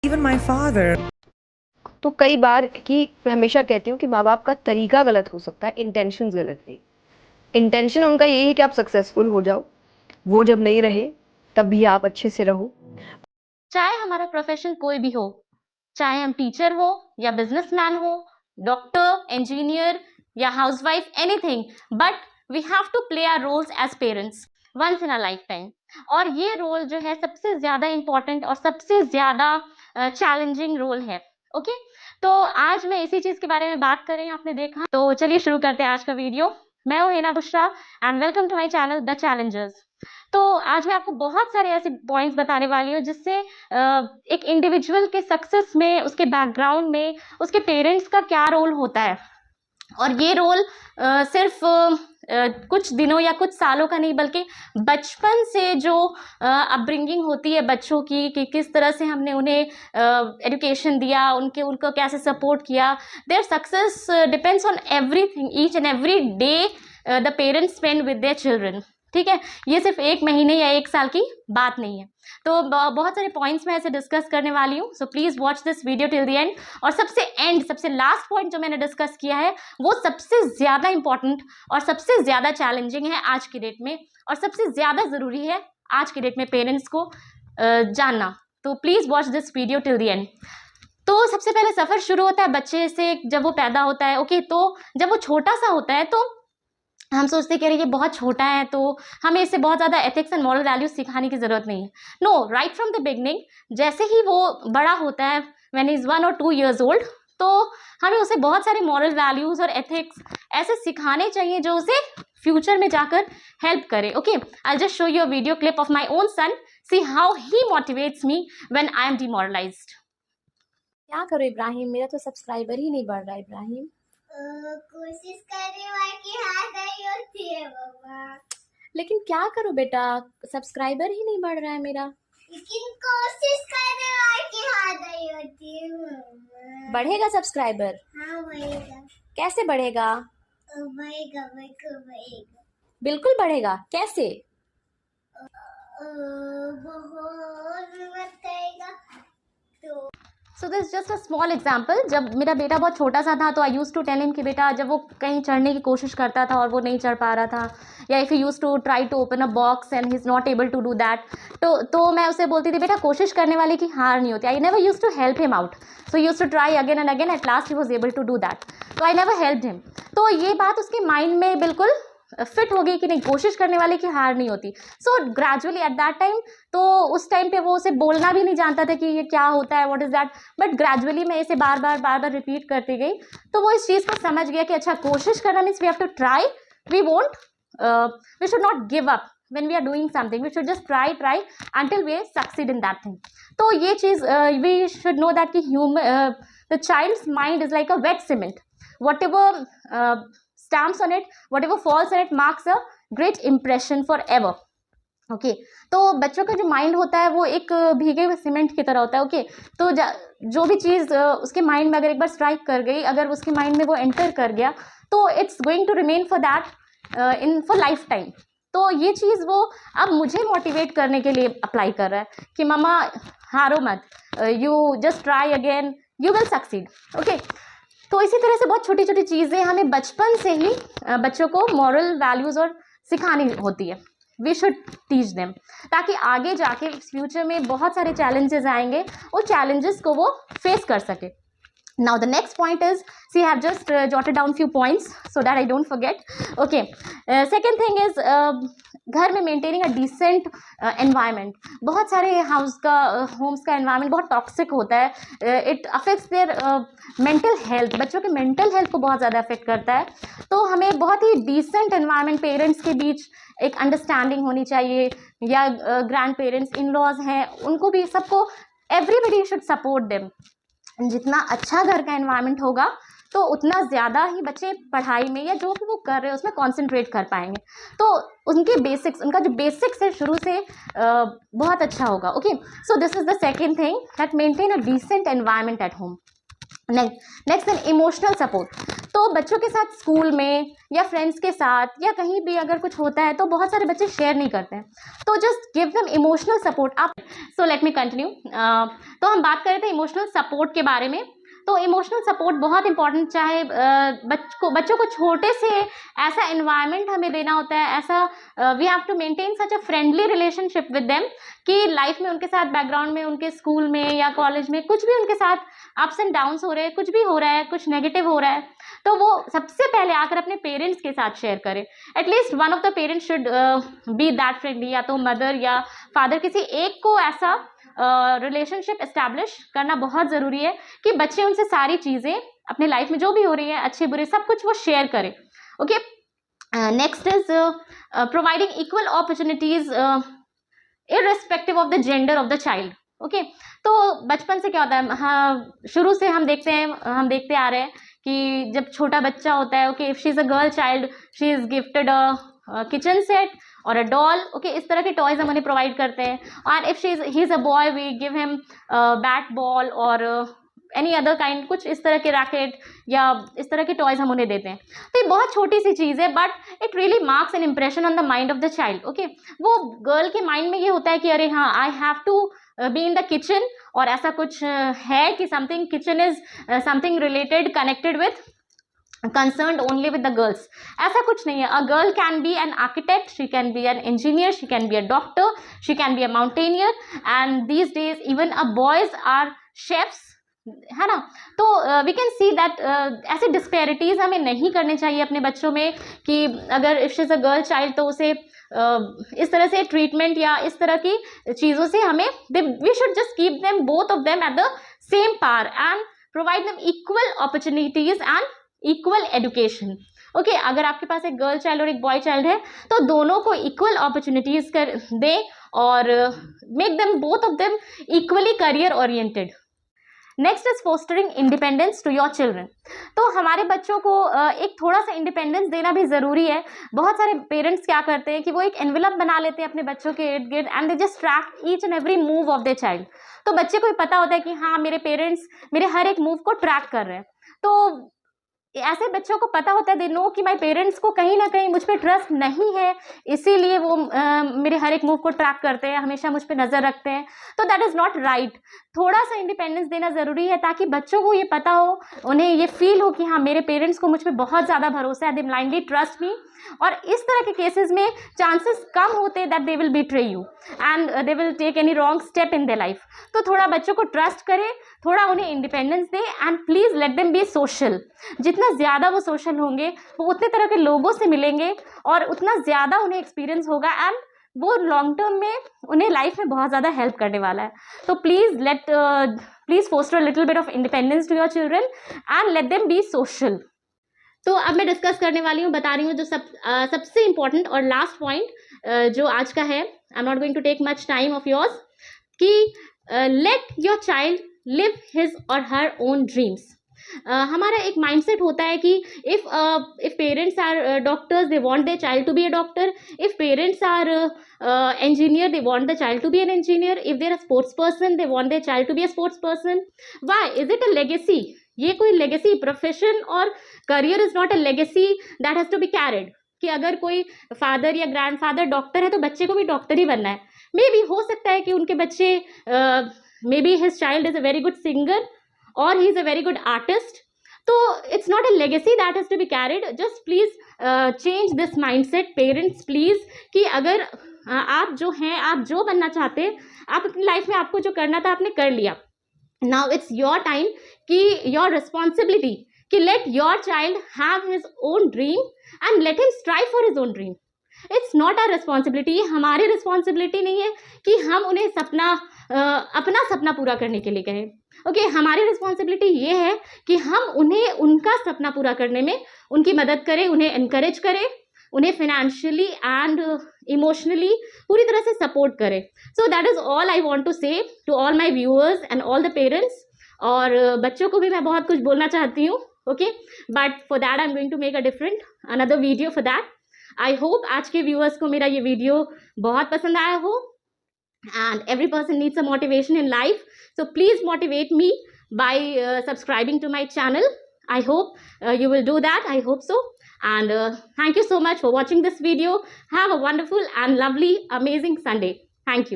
Even my father. तो कई बार कि मैं हमेशा कहती हूँ कि माँ बाप का तरीका गलत हो सकता है, इंटेंशन गलत नहीं। इंटेंशन उनका यही है कि आप सक्सेसफुल हो जाओ, वो जब नहीं रहे तब भी आप अच्छे से रहो। चाहे हमारा प्रोफेशन कोई भी हो, चाहे हम टीचर हो या बिजनेसमैन हो, डॉक्टर, इंजीनियर या housewife, anything, but we have to play our roles as parents once in a life time. और ये रोल जो है सबसे ज्यादा इंपॉर्टेंट और सबसे ज्यादा चैलेंजिंग रोल है। ओके, तो आज मैं इसी चीज के बारे में बात कर रही हूँ। आपने देखा, तो चलिए शुरू करते हैं आज का वीडियो। मैं हूँ Hina Bushra and welcome to my channel the challengers. तो आज मैं आपको बहुत सारे ऐसे पॉइंट्स बताने वाली हूँ जिससे एक इंडिविजुअल के सक्सेस में, उसके बैकग्राउंड में, उसके पेरेंट्स का क्या रोल होता है। और ये रोल सिर्फ कुछ दिनों या कुछ सालों का नहीं, बल्कि बचपन से जो अपब्रिंगिंग होती है बच्चों की, कि किस तरह से हमने उन्हें एजुकेशन दिया, उनको कैसे सपोर्ट किया। Their success depends on everything, each and every day the parents spend with their children. ठीक है, ये सिर्फ एक महीने या एक साल की बात नहीं है। तो बहुत सारे पॉइंट्स मैं ऐसे डिस्कस करने वाली हूँ, so please watch this video till the end. और सबसे लास्ट पॉइंट जो मैंने डिस्कस किया है वो सबसे ज्यादा इंपॉर्टेंट और सबसे ज्यादा चैलेंजिंग है आज की डेट में, और सबसे ज्यादा जरूरी है आज की डेट में पेरेंट्स को जानना। तो please watch this video till the end. तो सबसे पहले सफर शुरू होता है बच्चे से, जब वो पैदा होता है। ओके, तो जब वो छोटा सा होता है तो हम सोचते हैं कि अरे ये बहुत छोटा है, तो हमें इसे बहुत ज़्यादा एथिक्स एंड मॉरल वैल्यूज सिखाने की ज़रूरत नहीं है। No, right from the beginning, जैसे ही वो बड़ा होता है, व्हेन इज़ 1 और 2 years ओल्ड, तो हमें उसे बहुत सारे मॉरल वैल्यूज़ और एथिक्स ऐसे सिखाने चाहिए जो उसे फ्यूचर में जाकर हेल्प करे। Okay, I just show you a video clip of my own son, see how he motivates me when I am demoralized. क्या करो इब्राहिम, मेरा तो सब्सक्राइबर ही नहीं बढ़ रहा इब्राहिम। कोशिश करने वाली हार गई होती है बाबा। लेकिन क्या करूं बेटा, सब्सक्राइबर ही नहीं बढ़ रहा है मेरा। लेकिन कोशिश करने वाली हार गई होती है बाबा। बढ़ेगा सब्सक्राइबर? हाँ बढ़ेगा। कैसे बढ़ेगा? बढ़ेगा, बिल्कुल बढ़ेगा। बिल्कुल बढ़ेगा, कैसे? बहुत मेहनत करेगा तो। So this just a small example. जब मेरा बेटा बहुत छोटा सा था तो आई यूज टू टेल हिम कि बेटा, जब वो कहीं चढ़ने की कोशिश करता था और वो नहीं चढ़ पा रहा था, या if he use to try to open a box and he is not able to do that, तो मैं उसे बोलती थी बेटा, कोशिश करने वाले की हार नहीं होती। I never use to help him out, so use to try again and again, at last he was able to do that, तो आई नेवर हेल्प हिम। तो ये बात उसके माइंड में बिल्कुल फिट हो गई कि नहीं, कोशिश करने वाले की हार नहीं होती। So gradually at that time, तो उस टाइम पे वो उसे बोलना भी नहीं जानता था कि ये क्या होता है, what is that, but gradually मैं इसे बार बार रिपीट करती गई, तो वो इस चीज़ को समझ गया कि अच्छा, कोशिश करना means we have to try, we should not give up when we are doing something, we should just try until we succeed in that thing. तो ये चीज़ we should know that कि the child's mind is like a wet cement, whatever stamps on it, whatever falls on it marks a great impression forever. Okay, तो बच्चों का जो mind होता है वो एक भीगे हुए सीमेंट की तरह होता है। ओके, तो जो भी चीज़ उसके माइंड में अगर एक बार स्ट्राइक कर गई, अगर उसके माइंड में वो एंटर कर गया, तो it's going to remain for that for life time. तो ये चीज़ वो अब मुझे मोटिवेट करने के लिए अप्लाई कर रहा है कि मम्मा हारो मत, you just try again, you will succeed. Okay, तो इसी तरह से बहुत छोटी छोटी चीज़ें हमें बचपन से ही बच्चों को मॉरल वैल्यूज़ और सिखानी होती है। वी शुड टीच देम, ताकि आगे जाके फ्यूचर में बहुत सारे चैलेंजेस आएंगे, वो चैलेंजेस को वो फेस कर सके। Now the next point is, see, I have just jotted down few points so that I don't forget. Okay, second thing is घर में मेंटेनिंग अ डिसेंट एनवायरनमेंट। बहुत सारे होम्स का एनवायरनमेंट बहुत टॉक्सिक होता है, it affects their mental health, बच्चों के मेंटल हेल्थ को बहुत ज़्यादा अफेक्ट करता है। तो हमें बहुत ही डिसेंट एनवायरनमेंट, पेरेंट्स के बीच एक अंडरस्टैंडिंग होनी चाहिए, या ग्रैंड पेरेंट्स, इन लॉज हैं, उनको भी, सबको, एवरीबडी शुड सपोर्ट देम। जितना अच्छा घर का एनवायरनमेंट होगा तो उतना ज़्यादा ही बच्चे पढ़ाई में या जो भी वो कर रहे हैं उसमें कंसंट्रेट कर पाएंगे। तो उनके बेसिक्स, उनका जो बेसिक्स है शुरू से बहुत अच्छा होगा। Okay, so this is the second thing, that maintain a decent environment at home. Next emotional support. तो बच्चों के साथ स्कूल में या फ्रेंड्स के साथ या कहीं भी अगर कुछ होता है तो बहुत सारे बच्चे शेयर नहीं करते हैं, तो just give them emotional support. आप सो लेट मी कंटिन्यू। तो हम बात कर रहे थे इमोशनल सपोर्ट के बारे में। तो इमोशनल सपोर्ट बहुत इंपॉर्टेंट, चाहे बच्चों को छोटे से ऐसा एनवायरनमेंट हमें देना होता है, ऐसा we have to maintain such a friendly relationship with them कि लाइफ में उनके साथ बैकग्राउंड में, उनके स्कूल में या कॉलेज में कुछ भी उनके साथ अप्स एंड डाउन्स हो रहे हैं, कुछ भी हो रहा है, कुछ नेगेटिव हो रहा है, तो वो सबसे पहले आकर अपने पेरेंट्स के साथ शेयर करें। At least one of the parents should be that friendly, या तो मदर या फादर, किसी एक को ऐसा रिलेशनशिप एस्टैब्लिश करना बहुत ज़रूरी है कि बच्चे उनसे सारी चीज़ें अपने लाइफ में जो भी हो रही है, अच्छे बुरे सब कुछ वो शेयर करें। Okay, next is providing equal opportunities irrespective of the gender of the child. Okay, तो बचपन से क्या होता है, हाँ, शुरू से हम देखते आ रहे हैं कि जब छोटा बच्चा होता है, okay, if she is a girl child she is gifted a kitchen set और अ डॉल। ओके, इस तरह के टॉयज हम उन्हें प्रोवाइड करते हैं। और if he is a boy we give him bat ball और एनी अदर काइंड, कुछ इस तरह के रैकेट या इस तरह के टॉयज हम उन्हें देते हैं। तो ये बहुत छोटी सी चीज़ है, but it really marks an impression on the mind of the child. Okay, वो गर्ल के माइंड में ये होता है कि अरे हाँ, I have to be in the kitchen, और ऐसा कुछ है कि something kitchen is something related connected with concerned only with the girls. ऐसा कुछ नहीं है। A girl can be an architect, she can be an engineer, she can be a doctor, she can be a mountaineer, and these days even a boys are chefs, है ना। तो we can see that ऐसे disparities हमें नहीं करने चाहिए अपने बच्चों में कि अगर if she is a girl child तो उसे इस तरह से ट्रीटमेंट या इस तरह की चीज़ों से हमें, we should just keep them both of them at the same par and provide them equal opportunities and equal education. Okay, अगर आपके पास एक गर्ल चाइल्ड और एक बॉय चाइल्ड है तो दोनों को इक्वल अपॉर्चुनिटीज़ कर दें और make them both of them equally career oriented. Next is fostering independence to your children. तो हमारे बच्चों को एक थोड़ा सा इंडिपेंडेंस देना भी ज़रूरी है। बहुत सारे पेरेंट्स क्या करते हैं कि वो एक एनवेलप बना लेते हैं अपने बच्चों के इर्द गिर्द and they just track each and every move of their child. तो बच्चे को भी पता होता है कि हाँ, मेरे पेरेंट्स मेरे हर एक मूव को ट्रैक कर रहे हैं। तो ऐसे बच्चों को पता होता है, दे नो कि माई पेरेंट्स को कहीं ना कहीं मुझ पर ट्रस्ट नहीं है, इसीलिए वो मेरे हर एक मूव को ट्रैक करते हैं, हमेशा मुझ पर नज़र रखते हैं। तो दैट इज़ नॉट राइट। थोड़ा सा इंडिपेंडेंस देना ज़रूरी है ताकि बच्चों को ये पता हो, उन्हें ये फील हो कि हाँ, मेरे पेरेंट्स को मुझ पर बहुत ज़्यादा भरोसा है, दे ब्लाइंडली ट्रस्ट मी। और इस तरह के केसेस में चांसेस कम होते हैं that they will betray you and they will take any wrong step in their life. तो थोड़ा बच्चों को ट्रस्ट करें, थोड़ा उन्हें इंडिपेंडेंस दें and please let them be social. जितना ज़्यादा वो सोशल होंगे वो उतने तरह के लोगों से मिलेंगे और उतना ज़्यादा उन्हें एक्सपीरियंस होगा एंड वो लॉन्ग टर्म में उन्हें लाइफ में बहुत ज़्यादा हेल्प करने वाला है। तो please foster little bit of independence to your children and let them be social. तो अब मैं डिस्कस करने वाली हूँ, बता रही हूँ जो सबसे इम्पॉर्टेंट और लास्ट पॉइंट जो आज का है। I am not going to take much time of yours, कि let your child live his और हर ओन ड्रीम्स। हमारा एक माइंडसेट होता है कि if parents are doctors they want their child to be a doctor, if parents are engineer they want the child to be an engineer, if they're a sports person they want their child to be a sports person. Why is it a legacy? ये कोई legacy profession और career is not a legacy that has to be carried, कि अगर कोई father या grandfather doctor है तो बच्चे को भी डॉक्टर ही बनना है। मे बी हो सकता है कि उनके बच्चे may be his child is a very good singer और he is a very good artist, तो it's not a legacy that has to be carried. Just please change this mindset parents please, कि अगर आप जो हैं, आप जो बनना चाहते हैं, आप अपनी लाइफ में आपको जो करना था आपने कर लिया। नाउ इट्स योर टाइम कि योर रिस्पॉन्सिबिलिटी कि let your child have his own dream and let him strive for his own dream. It's not our responsibility, ये हमारी रिस्पॉन्सिबिलिटी नहीं है कि हम उन्हें अपना सपना पूरा करने के लिए कहें। ओके, हमारी रिस्पॉन्सिबिलिटी ये है कि हम उन्हें उनका सपना पूरा करने में उनकी मदद करें, उन्हें इनकरेज करें, उन्हें फिनेंशियली एंड इमोशनली पूरी तरह से सपोर्ट करें। So that is all I want to say to all my viewers and all the parents. और बच्चों को भी मैं बहुत कुछ बोलना चाहती हूँ, okay, but for that I am going to make a another video for that. I hope आज के व्यूअर्स को मेरा ये वीडियो बहुत पसंद आया हो and every person needs a motivation in life, so please motivate me by subscribing to my channel I hope you will do that. I hope so. And thank you so much for watching this video. Have a wonderful and lovely, amazing Sunday. Thank you.